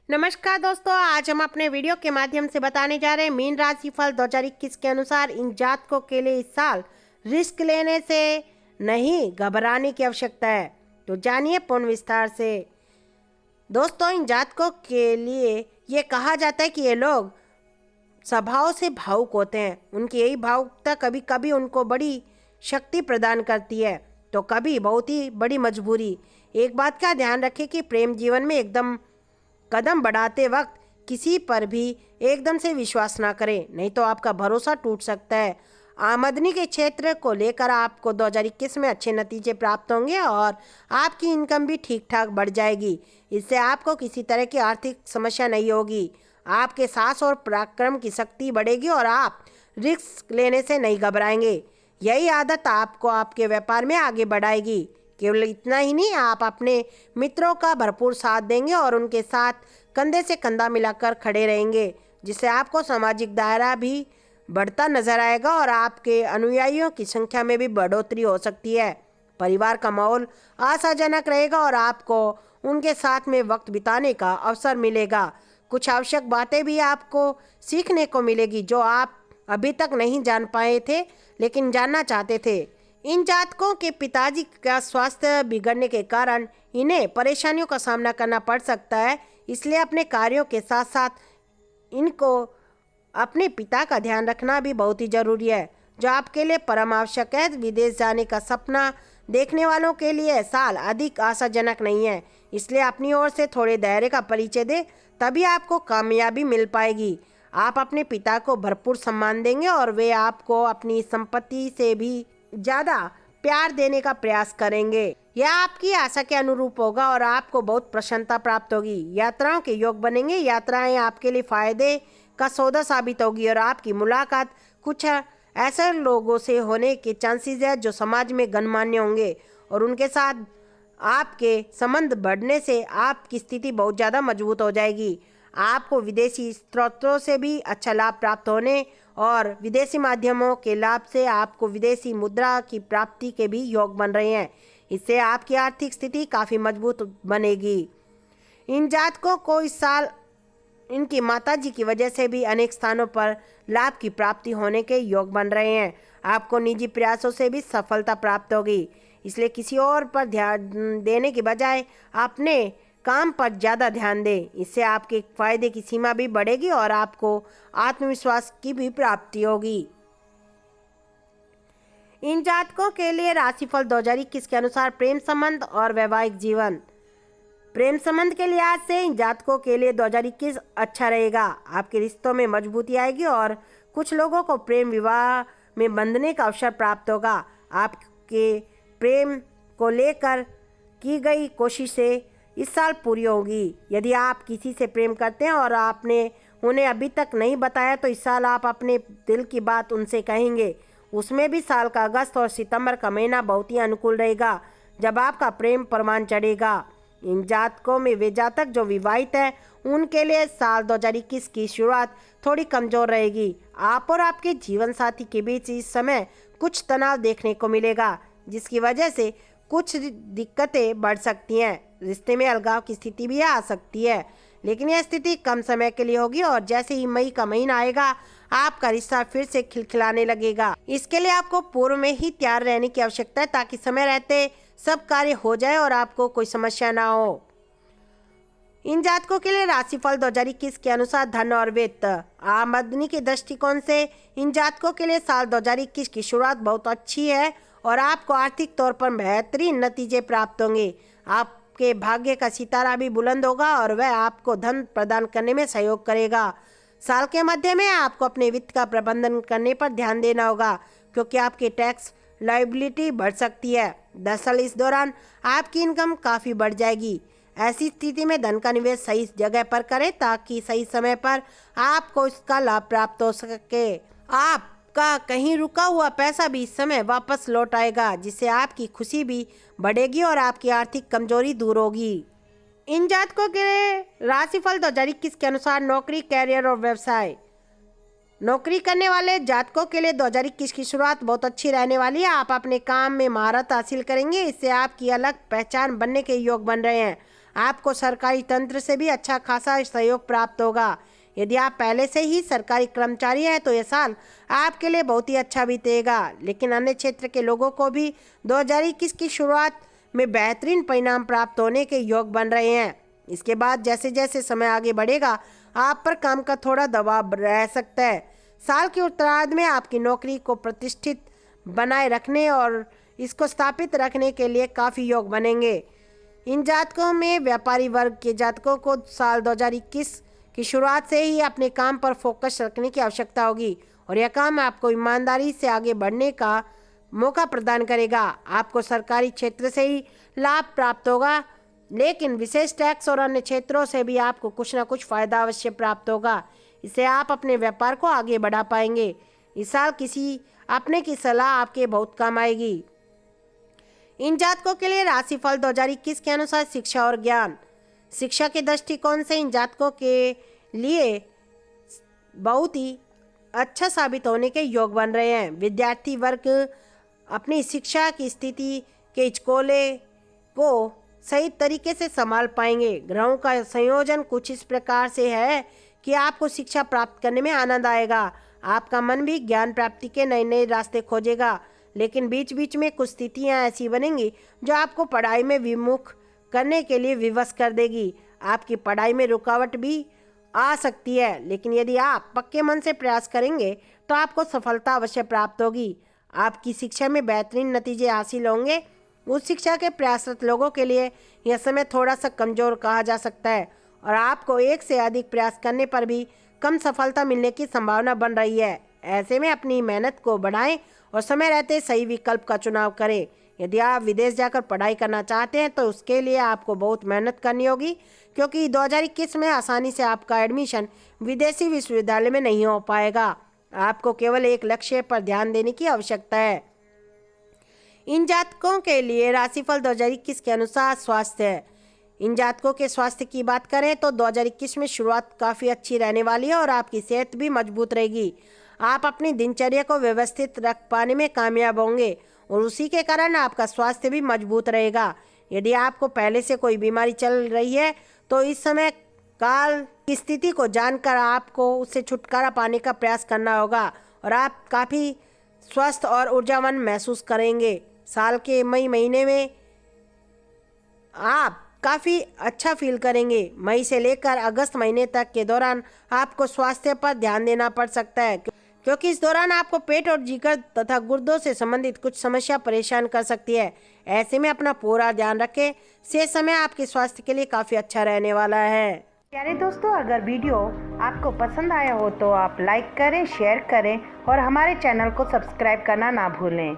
नमस्कार दोस्तों, आज हम अपने वीडियो के माध्यम से बताने जा रहे हैं मीन राशि फल 2021 के अनुसार इन जातकों के लिए इस साल रिस्क लेने से नहीं घबराने की आवश्यकता है। तो जानिए पूर्ण विस्तार से। दोस्तों, इन जातकों के लिए ये कहा जाता है कि ये लोग स्वभाव से भावुक होते हैं। उनकी यही भावुकता कभी कभी उनको बड़ी शक्ति प्रदान करती है तो कभी बहुत ही बड़ी मजबूरी। एक बात का ध्यान रखें कि प्रेम जीवन में एकदम कदम बढ़ाते वक्त किसी पर भी एकदम से विश्वास ना करें, नहीं तो आपका भरोसा टूट सकता है। आमदनी के क्षेत्र को लेकर आपको 2021 में अच्छे नतीजे प्राप्त होंगे और आपकी इनकम भी ठीक ठाक बढ़ जाएगी। इससे आपको किसी तरह की आर्थिक समस्या नहीं होगी। आपके साहस और पराक्रम की शक्ति बढ़ेगी और आप रिस्क लेने से नहीं घबराएंगे। यही आदत आपको आपके व्यापार में आगे बढ़ाएगी। केवल इतना ही नहीं, आप अपने मित्रों का भरपूर साथ देंगे और उनके साथ कंधे से कंधा मिलाकर खड़े रहेंगे, जिससे आपको सामाजिक दायरा भी बढ़ता नजर आएगा और आपके अनुयायियों की संख्या में भी बढ़ोतरी हो सकती है। परिवार का माहौल आशाजनक रहेगा और आपको उनके साथ में वक्त बिताने का अवसर मिलेगा। कुछ आवश्यक बातें भी आपको सीखने को मिलेगी जो आप अभी तक नहीं जान पाए थे लेकिन जानना चाहते थे। इन जातकों के पिताजी का स्वास्थ्य बिगड़ने के कारण इन्हें परेशानियों का सामना करना पड़ सकता है, इसलिए अपने कार्यों के साथ साथ इनको अपने पिता का ध्यान रखना भी बहुत ही जरूरी है, जो आपके लिए परम आवश्यक है। विदेश जाने का सपना देखने वालों के लिए साल अधिक आशाजनक नहीं है, इसलिए अपनी ओर से थोड़े धैर्य का परिचय दें, तभी आपको कामयाबी मिल पाएगी। आप अपने पिता को भरपूर सम्मान देंगे और वे आपको अपनी संपत्ति से भी ज़्यादा प्यार देने का प्रयास करेंगे। यह आपकी आशा के अनुरूप होगा और आपको बहुत प्रसन्नता प्राप्त होगी। यात्राओं के योग बनेंगे। यात्राएं आपके लिए फायदे का सौदा साबित होगी और आपकी मुलाकात कुछ ऐसे लोगों से होने के चांसेस है जो समाज में गणमान्य होंगे और उनके साथ आपके संबंध बढ़ने से आपकी स्थिति बहुत ज़्यादा मजबूत हो जाएगी। आपको विदेशी स्रोतों से भी अच्छा लाभ प्राप्त होने और विदेशी माध्यमों के लाभ से आपको विदेशी मुद्रा की प्राप्ति के भी योग बन रहे हैं। इससे आपकी आर्थिक स्थिति काफ़ी मजबूत बनेगी। इन जातकों को इस साल इनकी माताजी की वजह से भी अनेक स्थानों पर लाभ की प्राप्ति होने के योग बन रहे हैं। आपको निजी प्रयासों से भी सफलता प्राप्त होगी, इसलिए किसी और पर ध्यान देने की बजाय अपने काम पर ज़्यादा ध्यान दें। इससे आपके फायदे की सीमा भी बढ़ेगी और आपको आत्मविश्वास की भी प्राप्ति होगी। इन जातकों के लिए राशिफल 2021 के अनुसार प्रेम संबंध और वैवाहिक जीवन। प्रेम संबंध के लिहाज से इन जातकों के लिए 2021 अच्छा रहेगा। आपके रिश्तों में मजबूती आएगी और कुछ लोगों को प्रेम विवाह में बंधने का अवसर प्राप्त होगा। आपके प्रेम को लेकर की गई कोशिशें इस साल पूरी होगी। यदि आप किसी से प्रेम करते हैं और आपने उन्हें अभी तक नहीं बताया तो इस साल आप अपने दिल की बात उनसे कहेंगे। उसमें भी साल का अगस्त और सितंबर का महीना बहुत ही अनुकूल रहेगा जब आपका प्रेम परवान चढ़ेगा। इन जातकों में वे जातक जो विवाहित हैं उनके लिए साल 2021 की शुरुआत थोड़ी कमजोर रहेगी। आप और आपके जीवन साथी के बीच इस समय कुछ तनाव देखने को मिलेगा, जिसकी वजह से कुछ दिक्कतें बढ़ सकती हैं। रिश्ते में अलगाव की स्थिति भी आ सकती है, लेकिन यह स्थिति कम समय के लिए होगी और जैसे ही मई का महीना आएगा आपका रिश्ता फिर से खिलखिलाने लगेगा। इसके लिए आपको पूर्व में ही तैयार रहने की आवश्यकता है ताकि समय रहते सब कार्य हो जाए और आपको कोई समस्या ना हो। इन जातकों के लिए राशिफल 2021 के अनुसार धन और वित्त। आमदनी के दृष्टिकोण से इन जातकों के लिए साल 2021 की शुरुआत बहुत अच्छी है और आपको आर्थिक तौर पर बेहतरीन नतीजे प्राप्त होंगे। आपके भाग्य का सितारा भी बुलंद होगा और वह आपको धन प्रदान करने में सहयोग करेगा। साल के मध्य में आपको अपने वित्त का प्रबंधन करने पर ध्यान देना होगा, क्योंकि आपकी टैक्स लायबिलिटी बढ़ सकती है। दरअसल इस दौरान आपकी इनकम काफ़ी बढ़ जाएगी। ऐसी स्थिति में धन का निवेश सही जगह पर करें ताकि सही समय पर आपको इसका लाभ प्राप्त हो सके। आपका कहीं रुका हुआ पैसा भी इस समय वापस लौट आएगा, जिससे आपकी खुशी भी बढ़ेगी और आपकी आर्थिक कमजोरी दूर होगी। इन जातकों के राशिफल 2021 के अनुसार नौकरी, कैरियर और व्यवसाय। नौकरी करने वाले जातकों के लिए 2021 की शुरुआत बहुत अच्छी रहने वाली है। आप अपने काम में महारत हासिल करेंगे, इससे आपकी अलग पहचान बनने के योग बन रहे हैं। आपको सरकारी तंत्र से भी अच्छा खासा सहयोग प्राप्त होगा। यदि आप पहले से ही सरकारी कर्मचारी हैं तो यह साल आपके लिए बहुत ही अच्छा बीतेगा। लेकिन अन्य क्षेत्र के लोगों को भी 2021 की शुरुआत में बेहतरीन परिणाम प्राप्त होने के योग बन रहे हैं। इसके बाद जैसे जैसे समय आगे बढ़ेगा आप पर काम का थोड़ा दबाव रह सकता है। साल के उत्तरार्ध में आपकी नौकरी को प्रतिष्ठित बनाए रखने और इसको स्थापित रखने के लिए काफ़ी योग बनेंगे। इन जातकों में व्यापारी वर्ग के जातकों को साल 2021 की शुरुआत से ही अपने काम पर फोकस रखने की आवश्यकता होगी और यह काम आपको ईमानदारी से आगे बढ़ने का मौका प्रदान करेगा। आपको सरकारी क्षेत्र से ही लाभ प्राप्त होगा, लेकिन विशेष टैक्स और अन्य क्षेत्रों से भी आपको कुछ ना कुछ फायदा अवश्य प्राप्त होगा। इससे आप अपने व्यापार को आगे बढ़ा पाएंगे। इस साल किसी अपने की सलाह आपके बहुत काम आएगी। इन जातकों के लिए राशिफल 2021 के अनुसार शिक्षा और ज्ञान। शिक्षा के दृष्टिकोण से इन जातकों के लिए बहुत ही अच्छा साबित होने के योग बन रहे हैं। विद्यार्थी वर्ग अपनी शिक्षा की स्थिति के हिचकोले को सही तरीके से संभाल पाएंगे। ग्रहों का संयोजन कुछ इस प्रकार से है कि आपको शिक्षा प्राप्त करने में आनंद आएगा। आपका मन भी ज्ञान प्राप्ति के नए नए रास्ते खोजेगा, लेकिन बीच बीच में कुछ स्थितियां ऐसी बनेंगी जो आपको पढ़ाई में विमुख करने के लिए विवश कर देगी। आपकी पढ़ाई में रुकावट भी आ सकती है, लेकिन यदि आप पक्के मन से प्रयास करेंगे तो आपको सफलता अवश्य प्राप्त होगी। आपकी शिक्षा में बेहतरीन नतीजे हासिल होंगे। उच्च शिक्षा के प्रयासरत लोगों के लिए यह समय थोड़ा सा कमजोर कहा जा सकता है और आपको एक से अधिक प्रयास करने पर भी कम सफलता मिलने की संभावना बन रही है। ऐसे में अपनी मेहनत को बढ़ाएं और समय रहते सही विकल्प का चुनाव करें। यदि आप विदेश जाकर पढ़ाई करना चाहते हैं तो उसके लिए आपको बहुत मेहनत करनी होगी, क्योंकि 2021 में आसानी से आपका एडमिशन विदेशी विश्वविद्यालय में नहीं हो पाएगा। आपको केवल एक लक्ष्य पर ध्यान देने की आवश्यकता है। इन जातकों के लिए राशिफल 2021 के अनुसार स्वास्थ्य है। इन जातकों के स्वास्थ्य की बात करें तो 2021 में शुरुआत काफ़ी अच्छी रहने वाली है और आपकी सेहत भी मजबूत रहेगी। आप अपनी दिनचर्या को व्यवस्थित रख पाने में कामयाब होंगे और उसी के कारण आपका स्वास्थ्य भी मजबूत रहेगा। यदि आपको पहले से कोई बीमारी चल रही है तो इस समय काल की स्थिति को जानकर आपको उससे छुटकारा पाने का प्रयास करना होगा और आप काफ़ी स्वस्थ और ऊर्जावान महसूस करेंगे। साल के मई महीने में आप काफ़ी अच्छा फील करेंगे। मई से लेकर अगस्त महीने तक के दौरान आपको स्वास्थ्य पर ध्यान देना पड़ सकता है, क्योंकि इस दौरान आपको पेट और जिगर तथा गुर्दों से संबंधित कुछ समस्या परेशान कर सकती है। ऐसे में अपना पूरा ध्यान रखें। शेष समय आपके स्वास्थ्य के लिए काफ़ी अच्छा रहने वाला है। प्यारे दोस्तों, अगर वीडियो आपको पसंद आया हो तो आप लाइक करें, शेयर करें और हमारे चैनल को सब्सक्राइब करना ना भूलें।